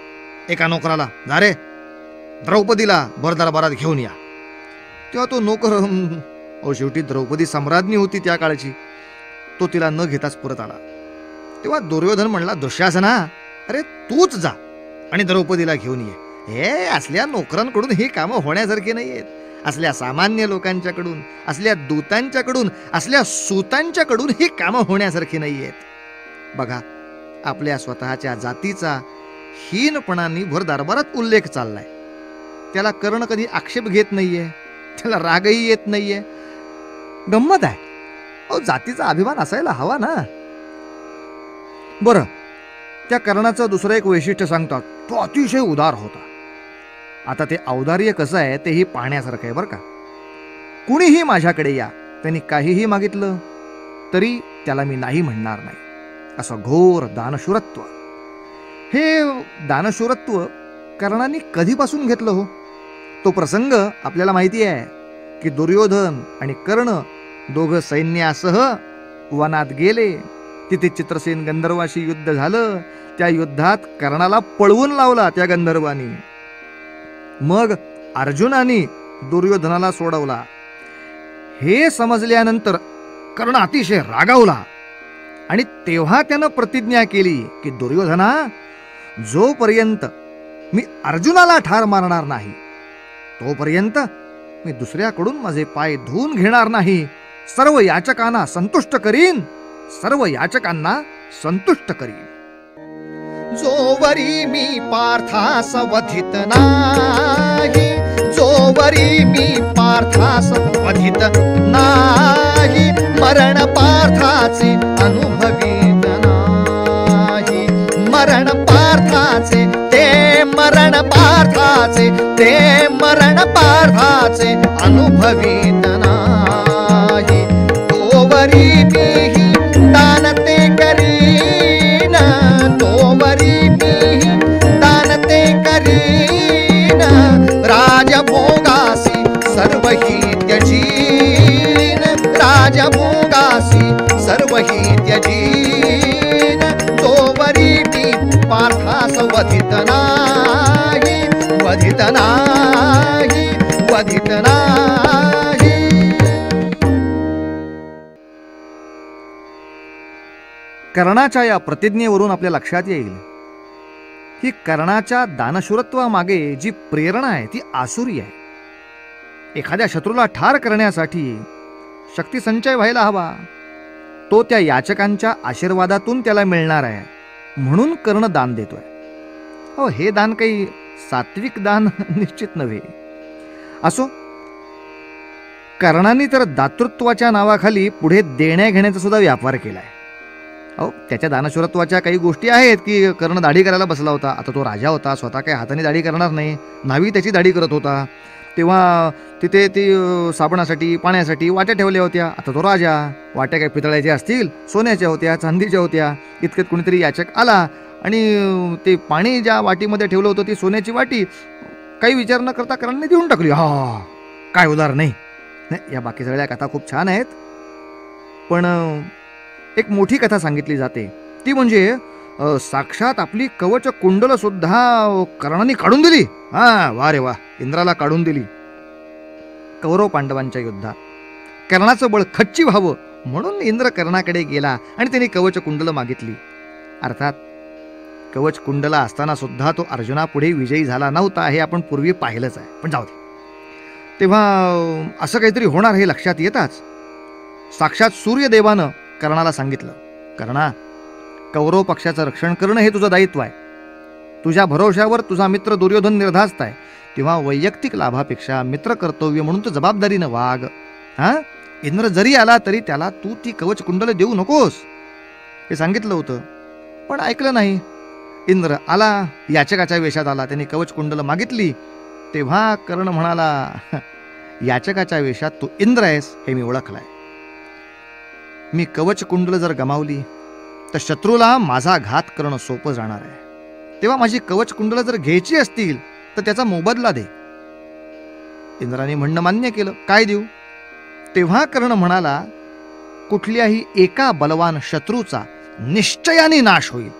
एका नोकराला, जा रे द्रौपदीला भर दरबारात घेऊन या. तेव्हा तो नोकर, शेवटी द्रौपदी सम्राज्ञी होती त्या काळची, तो तिला न घेताच परत आला. तेव्हा दुर्योधन म्हणला, दुःशासना, अरे तूच जा आणि द्रौपदीला घेऊन ये. हे असल्या नोकरांकडून ही कामं होण्यासारखी नाहीयेत. असल्या सामान्य लोकांच्याकडून, असल्या दूतांच्याकडून, असल्या सूतांच्याकडून ही कामं होण्यासारखी नाहीयेत. बघा, आपल्या स्वतःच्या जातीचा हीनपणाने भर दरबारात उल्लेख चाललाय. त्याला कर्ण कधी आक्षेप घेत नाहीये, त्याला रागही येत नाहीये. गंमत आहे. अहो जातीचा अभिमान असायला हवा ना. बरं, त्या कर्णाचं दुसरं एक वैशिष्ट्य सांगतात, तो अतिशय उदार होता. आता ते औदार्य कसं आहे तेही पाहण्यासारखं आहे बरं का. कुणीही माझ्याकडे या, त्यांनी काहीही मागितलं तरी त्याला मी नाही म्हणणार नाही, असं घोर दानशूरत्व. हे दानशूरत्व कर्णाने कधीपासून घेतलं हो? तो प्रसंग आपल्याला माहिती आहे की दुर्योधन आणि कर्ण दोघं सैन्यासह वनात गेले. तिथे चित्रसेन गंधर्वाशी युद्ध झालं. त्या युद्धात कर्णाला पळवून लावला त्या गंधर्वानी. मग अर्जुनाने दुर्योधनाला सोडवला. हे समजल्यानंतर कर्ण अतिशय रागावला आणि तेव्हा त्यानं प्रतिज्ञा केली की दुर्योधना, जोपर्यंत मी अर्जुनाला ठार मारणार नाही तोपर्यंत मी दुसऱ्याकडून माझे पाय धुवून घेणार नाही. सर्व याचकांना संतुष्ट करीन, सर्व याचकांना संतुष्ट करीन. जोवरी मी पार्थास वधित नाही, जोवरी मी पार्थास वधित नाही, मरण पार्थाचे अनुभवीत नाही. मरण पार्थाचे ते मरण पार्थाचे, ते मरण पार्थाचे अनुभवीत नाही. तोवरी मीही दान ते करीन, तोवरी मीही दान ते करीन. राजभोगासी सर्वही त्यजीन, राजभोगासी सर्वही त्यजीन. तोवरी मी पार्थास वधित नाही, वधित नाही, वधित नाही. कर्णाच्या या प्रतिज्ञेवरून आपल्या लक्षात येईल की कर्णाच्या दानशूरत्वामागे जी प्रेरणा आहे ती आसुरी आहे. एखाद्या शत्रूला ठार करण्यासाठी शक्ती संचय व्हायला हवा, तो त्या याचकांच्या आशीर्वादातून त्याला मिळणार आहे, म्हणून कर्ण दान देतोय. हो, हे दान काही सात्विक दान निश्चित नव्हे. असो, कर्णाने तर दातृत्वाच्या नावाखाली पुढे देण्या घेण्याचा सुद्धा व्यापार केलाय. अहो, त्याच्या दानशूरत्वाच्या काही गोष्टी आहेत की कर्ण दाढी करायला बसला होता. आता तो राजा होता, स्वतः काही हाताने दाढी करणार नाही, न्हावी त्याची दाढी करत होता. तेव्हा तिथे ती साबणासाठी पाण्यासाठी वाट्या ठेवल्या होत्या. आता तो राजा, वाट्या काही पितळ्याच्या असतील, सोन्याच्या होत्या, चांदीच्या होत्या. इतक्यात कुणीतरी याचक आला आणि ते पाणी ज्या वाटीमध्ये ठेवलं होतं ती सोन्याची वाटी काही विचार न करता कर्णाने देऊन टाकली. हा, काय उदार नाही. या बाकी सगळ्या कथा खूप छान आहेत, पण एक मोठी कथा सांगितली जाते ती म्हणजे साक्षात आपली कवच कुंडल सुद्धा कर्णाने काढून दिली. हा, वा रे वा, इंद्राला काढून दिली. कौरव पांडवांच्या युद्धात कर्णाचं बळ खच्ची व्हावं म्हणून इंद्र कर्णाकडे गेला आणि त्याने कवच कुंडल मागितली. अर्थात कवच कुंडला असताना सुद्धा तो अर्जुनापुढे विजयी झाला नव्हता, हे आपण पूर्वी पाहिलंच आहे, पण जाऊ दे. तेव्हा असं काहीतरी होणार हे लक्षात येताच साक्षात सूर्यदेवानं कर्णाला सांगितलं, कर्णा, कौरव पक्षाचं रक्षण करणं हे तुझं दायित्व आहे. तुझ्या भरोश्यावर तुझा मित्र दुर्योधन निर्धास्त आहे, तेव्हा वैयक्तिक लाभापेक्षा मित्र कर्तव्य म्हणून तू जबाबदारीनं वाग. हा, इंद्र जरी आला तरी त्याला तू ती कवच कुंडल देऊ नकोस हे सांगितलं होतं, पण ऐकलं नाही. इंद्र आला, याचकाच्या वेशात आला, त्याने कवच कुंडल मागितली. तेव्हा कर्ण म्हणाला, याचकाच्या वेशात तू इंद्र आहेस हे मी ओळखलाय. मी कवच कुंडल जर गमावली तर शत्रूला माझा घात करणं सोपं जाणार आहे. तेव्हा माझी कवच कुंडल जर घ्यायची असतील तर त्याचा मोबदला दे. इंद्राने म्हणणं मान्य केलं. काय देऊ? तेव्हा कर्ण म्हणाला, कुठल्याही एका बलवान शत्रूचा निश्चयाने नाश होईल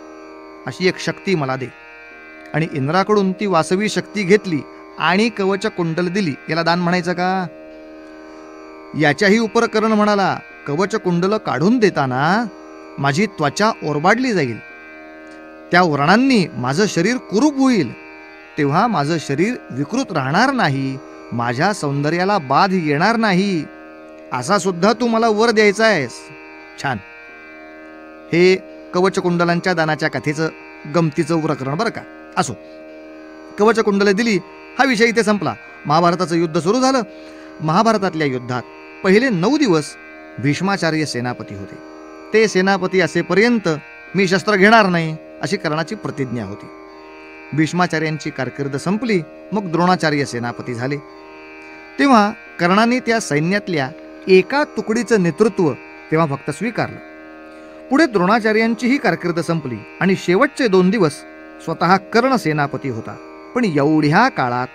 अशी एक शक्ती मला दे. आणि इंद्राकडून ती वासवी शक्ती घेतली आणि कवच कुंडल दिली. याला दान म्हणायचं का? याच्याही उपर कर्ण म्हणाला, कवच कुंडल काढून देताना माझी त्वचा ओरबाडली जाईल, त्या व्रणांनी माझं शरीर कुरूप होईल, तेव्हा माझं शरीर विकृत राहणार नाही, माझ्या सौंदर्याला बाध येणार नाही, असा सुद्धा तू मला वर द्यायचा आहेस. छान. हे कवच कुंडलांच्या दानाच्या कथेचं गमतीचं प्रकरण बरं का. असो, कवच कुंडले दिली, हा विषय इथे संपला. महाभारताचं युद्ध सुरू झालं. महाभारतातल्या युद्धात पहिले 9 दिवस भीष्माचार्य सेनापती होते. ते सेनापती असेपर्यंत मी शस्त्र घेणार नाही अशी कर्णाची प्रतिज्ञा होती. भीष्माचार्यांची कारकीर्द संपली, मग द्रोणाचार्य सेनापती झाले. तेव्हा कर्णाने त्या सैन्यातल्या एका तुकडीचं नेतृत्व तेव्हा फक्त स्वीकारलं. पुढे द्रोणाचार्यांचीही कारकीर्द संपली आणि शेवटचे 2 दिवस स्वतः कर्ण सेनापती होता. पण एवढ्या काळात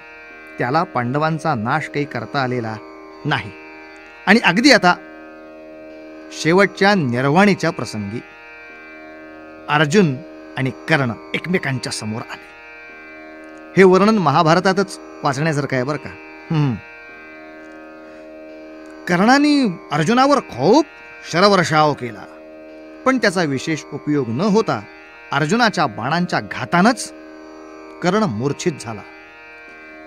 त्याला पांडवांचा नाश काही करता आलेला नाही. आणि अगदी आता शेवटच्या निर्वाणीच्या प्रसंगी अर्जुन आणि कर्ण एकमेकांच्या समोर आले. हे वर्णन महाभारतातच वाचण्यासारखं आहे बरं का. कर्णाने अर्जुनावर खूप शरवर्षाव केला, पण त्याचा विशेष उपयोग न होता अर्जुनाच्या बाणांच्या घातानच कर्ण मूर्छित झाला.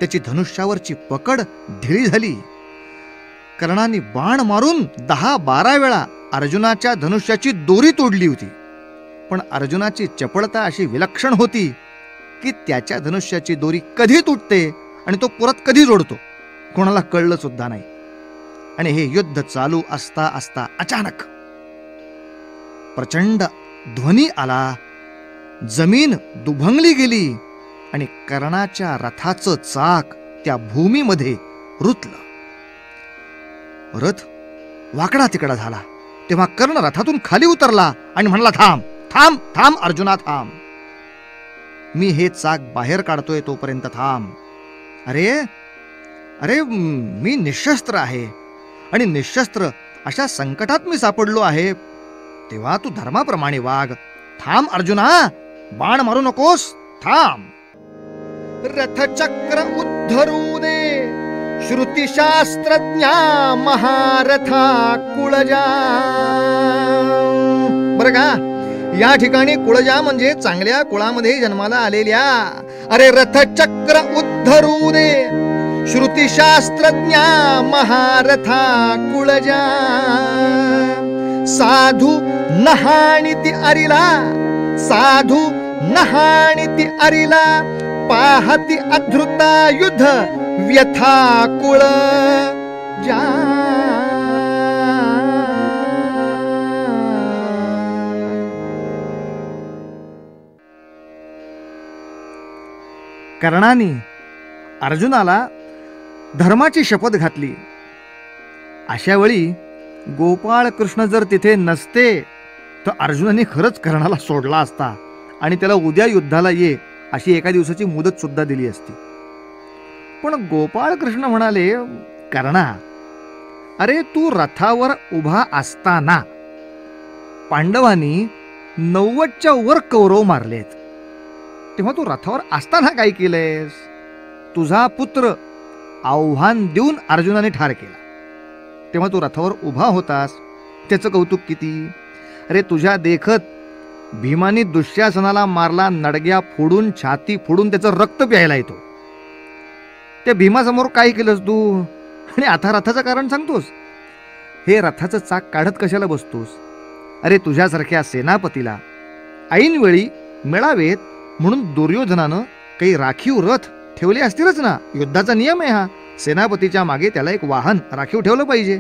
त्याची धनुष्यावरची पकड ढिळी झाली. कर्णाने बाण मारून 10-12 वेळा अर्जुनाच्या धनुष्याची दोरी तोडली होती. पण अर्जुनाची चपळता अशी विलक्षण होती की त्याच्या धनुष्याची दोरी कधी तुटते आणि तो परत कधी जोडतो कोणाला कळलं सुद्धा नाही. आणि हे युद्ध चालू असता असता अचानक प्रचंड ध्वनी आला. जमीन दुभंगली गेली आणि कर्णाच्या रथाचं चाक त्या भूमीमध्ये रुतलं. रथ वाकडा तिकडा झाला. तेव्हा कर्ण रथातून खाली उतरला आणि म्हणला, थांब थांब थांब अर्जुना थांब, मी हे चाक बाहेर काढतोय तोपर्यंत थांब. अरे अरे मी निशस्त्र आहे आणि निशस्त्र अशा संकटात मी सापडलो आहे, तेव्हा तू धर्माप्रमाणे वाग. थांब अर्जुना, बाण मारू नकोस, थांब. रथचक्र उद्धरू दे श्रुतिशास्त्रज्ञा महारथा कुळजा. बरं का, या ठिकाणी कुळजा म्हणजे चांगल्या कुळामध्ये जन्माला आलेल्या. अरे रथचक्र उद्धरू दे श्रुतिशास्त्रज्ञा महारथा कुळजा. साधू नहाणिती अरिला, साधू नहाणिती अरिला, पाहती अधृता युद्ध व्यथा कुळ जा. कर्णाने अर्जुनाला धर्माची शपथ घातली. अशा वेळी गोपाळ कृष्ण जर तिथे नसते तर अर्जुनाने खरंच कर्णाला सोडला असता आणि त्याला उद्या युद्धाला ये अशी एका दिवसाची मुदत सुद्धा दिली असती. पण गोपाळ कृष्ण म्हणाले, कर्णा, अरे तू रथावर उभा असताना पांडवांनी 90च्या वर कौरव मारलेत, तेव्हा तू रथावर असताना काय केलंयस? तुझा पुत्र आव्हान देऊन अर्जुनाने ठार केला, तेव्हा तू रथावर उभा होतास, त्याचं कौतुक किती. अरे तुझ्या देखत भीमाने दुःशासनाला मारला, नडग्या फोडून छाती फोडून त्याचं रक्त प्यायला येतो. त्या भीमासमोर काय केलंस तू? आणि आता रथाचं कारण सांगतोस? हे रथाचं चाक काढत कशाला बसतोस? अरे तुझ्यासारख्या सेनापतीला ऐनवेळी मिळावेत म्हणून दुर्योधनानं काही राखीव रथ ठेवले असतीलच ना. युद्धाचा नियम आहे हा, सेनापतीच्या मागे त्याला एक वाहन राखीव ठेवलं पाहिजे.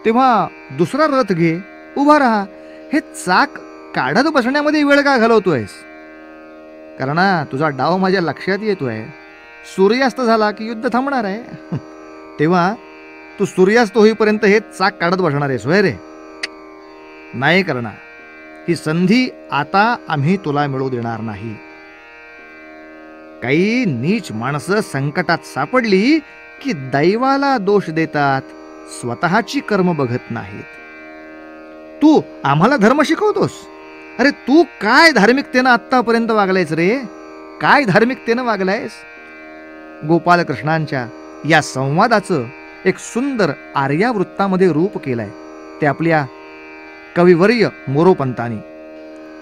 तेव्हा दुसरा रथ घे, उभा राहा. हे चाक काढत बसण्यामध्ये वेळ का घालवतोयस? कारण तुझा डाव माझ्या लक्षात येतोय. सूर्यास्त झाला की युद्ध थांबणार आहे, तेव्हा तू सूर्यास्त होईपर्यंत हे चाक काढत बसणार आहेस होय रे? नाही करणार, ही संधी आता आम्ही तुला मिळू देणार नाही. काही नीच माणसं संकटात सापडली की दैवाला दोष देतात, स्वतःची कर्म बघत नाहीत. तू आम्हाला धर्म शिकवतोस? अरे तू काय धार्मिकतेनं आत्तापर्यंत वागलायस रे? काय धार्मिकतेनं वागलायस? गोपाल कृष्णांच्या या संवादाचं एक सुंदर आर्यावृत्तामध्ये रूप केलंय ते आपल्या कविवर्य मोरोपंतांनी.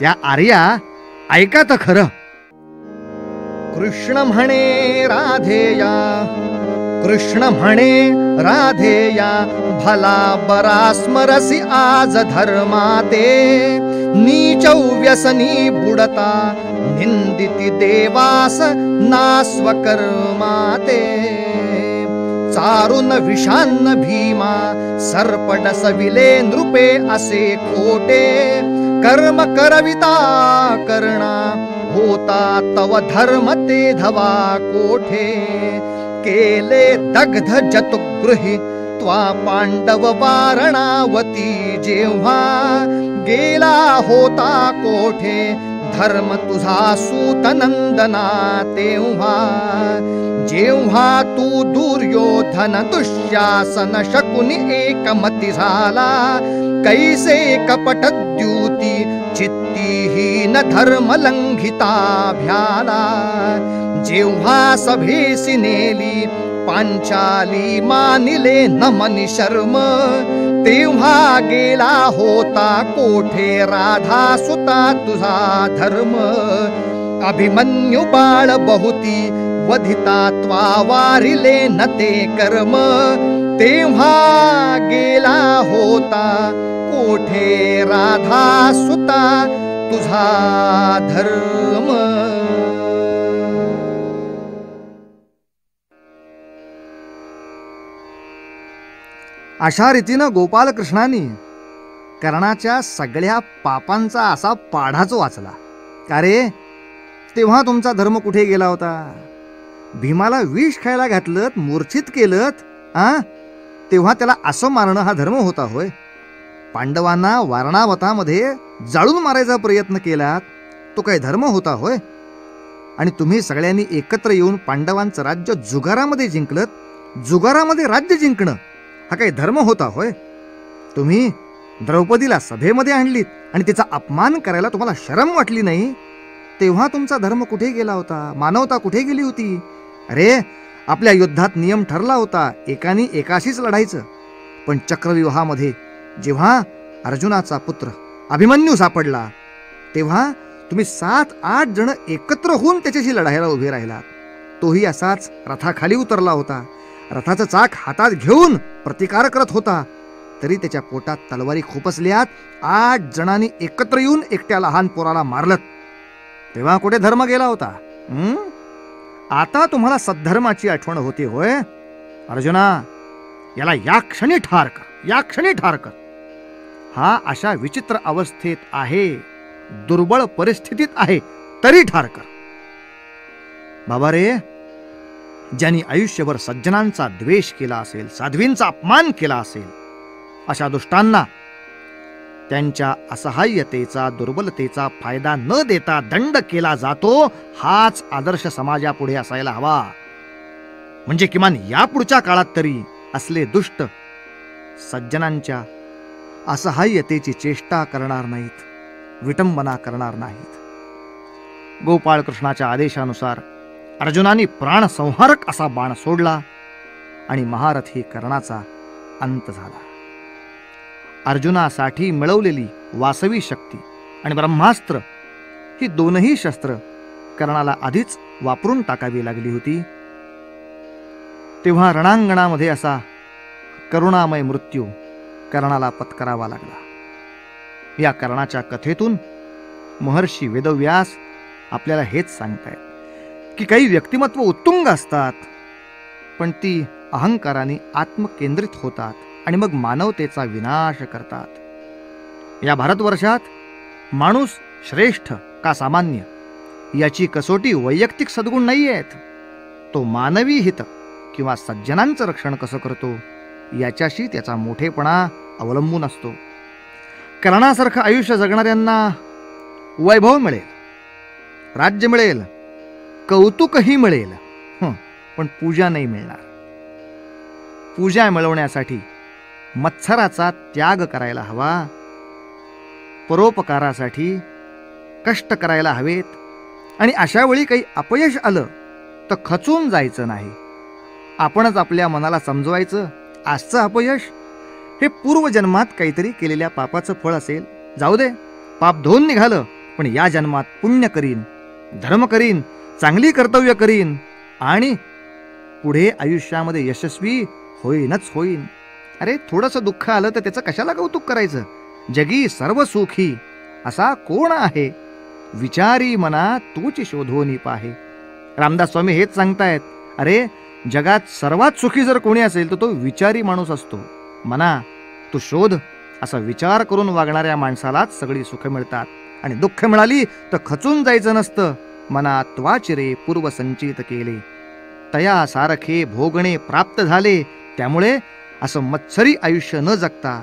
त्या आर्या ऐका तर खरं. कृष्ण म्हणे राधेया, कृष्ण म्हणे राधेया, भला बरा स्मरसी आज धर्माते. नीच व्यसनी बुडता निंदिती देवास नास्वकर्माते. चारुन विषान्न भीमा सर्पडस विले नृपे असे खोटे. कर्म करविता कर्णा होता तव धर्म ते धवा कोठे. केले दग्ध जतुगृही त्वा पांडव वारणावती. जेव्हा गेला होता कोठे धर्म तुझा सूतनंदना. तेव्हा जेव्हा तू दुर्योधन दुःशासन शकुनी एकमती झाला. कैसे कपट द्युती चित्तीहीन धर्म लंघिता भ्याला. जेव्हा सभेसी नेली पांचाली मानिले न मनी शर्म. तेव्हा गेला होता कोठे राधा सुता तुझा धर्म. अभिमन्यू बाळ बहुती वधिता त्वा वारिले न ते कर्म. तेव्हा गेला होता कोठे राधा सुता तुझा धर्म. अशा रीतीनं गोपालकृष्णांनी कर्णाच्या सगळ्या पापांचा असा पाढाच वाचला. का रे, तेव्हा तुमचा धर्म कुठे गेला होता? भीमाला विष खायला घातलं, मूर्छित केलं, तेव्हा त्याला असं मारणं हा धर्म होता होय? पांडवांना वारणावतामध्ये जाळून मारायचा प्रयत्न केला, तो काय धर्म होता होय? आणि तुम्ही सगळ्यांनी एकत्र येऊन पांडवांचं राज्य जुगारामध्ये जिंकलं, जुगारामध्ये राज्य जिंकणं हा काही धर्म होता होय? तुम्ही द्रौपदीला सभेमध्ये आणलीत आणि तिचा अपमान करायला तुम्हाला शरम वाटली नाही? तेव्हा तुमचा धर्म कुठे गेला होता? मानवता कुठे गेली होती? अरे, आपल्या युद्धात नियम ठरला होता, एकाने एकाशीच लढायचं. पण चक्रव्यूहामध्ये जेव्हा अर्जुनाचा पुत्र अभिमन्यू सापडला, तेव्हा तुम्ही 7-8 जण एकत्र होऊन त्याच्याशी लढायला उभे राहिलात. तोही असाच रथाखाली उतरला होता, रथाचं चाक हातात घेऊन प्रतिकार करत होता, तरी त्याच्या पोटात तलवारी खुपसल्यात. 8 जणांनी एकत्र येऊन एकट्या लहान पोराला मारलं. तेव्हा कुठे धर्म गेला होता? आता तुम्हाला सद्धर्माची आठवण होती होय? अर्जुना, याला या क्षणी ठार कर, या क्षणी ठार कर. हा अशा विचित्र अवस्थेत आहे, दुर्बळ परिस्थितीत आहे, तरी ठार कर. बाबा रे, ज्यांनी आयुष्यभर सज्जनांचा द्वेष केला असेल, साध्वींचा अपमान केला असेल, अशा दुष्टांना त्यांच्या असहाय्यतेचा, दुर्बलतेचा फायदा न देता दंड केला जातो. हाच आदर्श समाजापुढे असायला हवा. म्हणजे किमान यापुढच्या काळात तरी असले दुष्ट सज्जनांच्या असहाय्यतेची चेष्टा करणार नाहीत, विटंबना करणार नाहीत. गोपाळकृष्णाच्या आदेशानुसार अर्जुनाने प्राणसंहारक असा बाण सोडला आणि महारथी कर्णाचा अंत झाला. अर्जुनासाठी मिळवलेली वासवी शक्ती आणि ब्रह्मास्त्र ही दोनही शस्त्र कर्णाला आधीच वापरून टाकावी लागली होती. तेव्हा रणांगणामध्ये असा करुणामय मृत्यू कर्णाला पत्करावा लागला. या कर्णाच्या कथेतून महर्षी वेदव्यास आपल्याला हेच सांगतायत की काही व्यक्तिमत्व उत्तुंग असतात, पण ती अहंकाराने आत्मकेंद्रित होतात आणि मग मानवतेचा विनाश करतात. या भारतवर्षात माणूस श्रेष्ठ का सामान्य याची कसोटी वैयक्तिक सद्गुण नाही आहेत, तो मानवी हित किंवा सज्जनांचं रक्षण कसं करतो याच्याशी त्याचा मोठेपणा अवलंबून असतो. कर्णासारखं आयुष्य जगणाऱ्यांना वैभव मिळेल, राज्य मिळेल, कौतुकही मिळेल, पण पूजा नाही मिळणार. पूजा मिळवण्यासाठी मत्सराचा त्याग करायला हवा, परोपकारासाठी कष्ट करायला हवेत. आणि अशा वेळी काही अपयश आलं तर खचून जायचं नाही. आपणच आपल्या मनाला समजवायचं, आजचं अपयश हे पूर्वजन्मात काहीतरी केलेल्या पापाचं फळ असेल, जाऊ दे, पाप धुवून निघालं, पण या जन्मात पुण्य करीन, धर्म करीन, चांगली कर्तव्य करीन आणि पुढे आयुष्यामध्ये यशस्वी होईनच होईन. अरे, थोडंसं दुःख आलं तर त्याचं कशाला कौतुक करायचं? जगी सर्व सुखी असा कोण आहे, विचारी मना तूच शोधोनी पाहे. रामदास स्वामी हेच सांगतायत, अरे जगात सर्वात सुखी जर कोणी असेल तर तो विचारी माणूस असतो. मना तू शोध, असा विचार करून वागणाऱ्या माणसालाच सगळी सुख मिळतात. आणि दुःख मिळाली तर खचून जायचं नसतं. मना त्वाचिरे पूर्व संचित केले, तया सारखे भोगणे प्राप्त झाले. त्यामुळे असं मत्सरी आयुष्य न जगता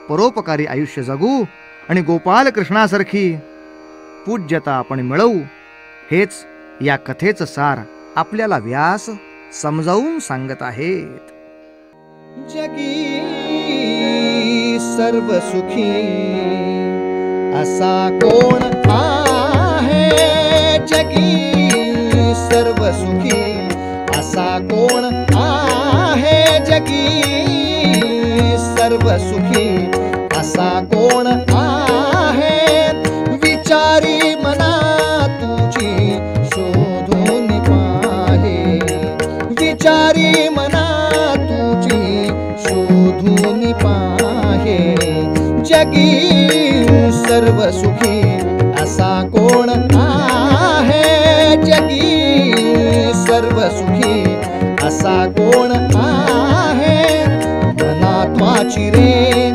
परोपकारी आयुष्य जगू आणि गोपाल कृष्णासारखी पूज्यता आपण मिळवू. हेच या कथेचं सार आपल्याला व्यास समजावून सांगत आहेत. जगी सर्व सुखी असा कोण आहे, जगी सर्व सुखी असा कोण आहे, जगी सर्व सुखी असा कोण आहे विचारी मना तुझी शोधून पाहे विचारी मना तुझी शोधून पाहे जगी सर्व सुखी असा कोण आहे जगी सर्व सुखी असा कोण आहे मनात्माची रे